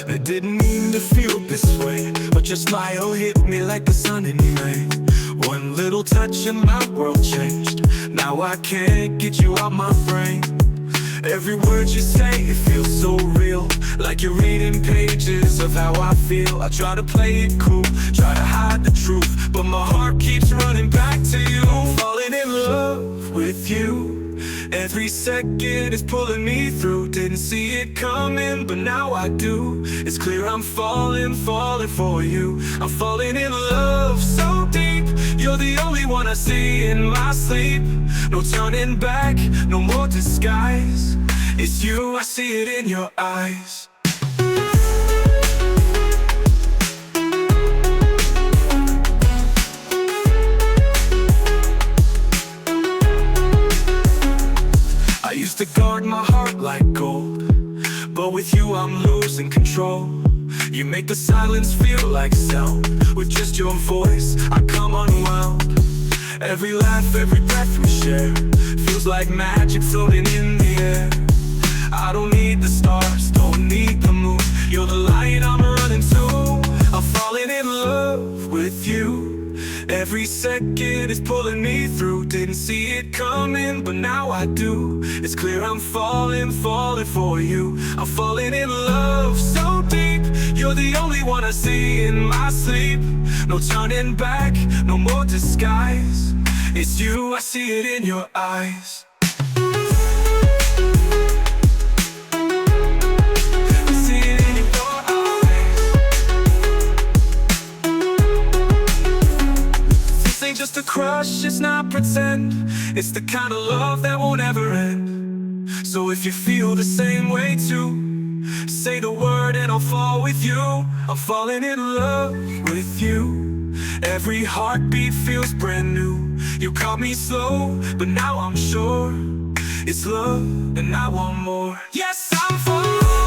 I didn't mean to feel this way, but your smile hit me like the sun in May. One little touch and my world changed. Now I can't get you out my brain. Every word you say, it feels so real, like you're reading pages of how I feel. I try to play it cool, try to hide the truth, but my heart keeps running back to you. Falling in love with you. Every second is pulling me through. Didn't see it coming, but now I do. It's clear I'm falling for you. I'm falling in love so deep. You're the only one I see in my sleep. No turning back, no more disguise. It's you, I see it in your eyes. I used to guard my heart like gold, but with you I'm losing control. You make the silence feel like sound. With just your voice, I come unwound. Every laugh, every breath we share feels like magic floating in the air. I don't need the stars, don't need the moon. You're the light I'm running to. I'm falling in love with you. Every second is pulling me through. Didn't see it coming, but now I do. It's clear I'm falling for you. I'm falling in love so deep. You're the only one I see in my sleep. No turning back, no more disguise. It's you, I see it in your eyes. Just a crush, it's not pretend. It's the kind of love that won't ever end. So if you feel the same way too, say the word and I'll fall with you. I'm falling in love with you. Every heartbeat feels brand new. You caught me slow, but now I'm sure it's love and I want more. Yes, I'm falling.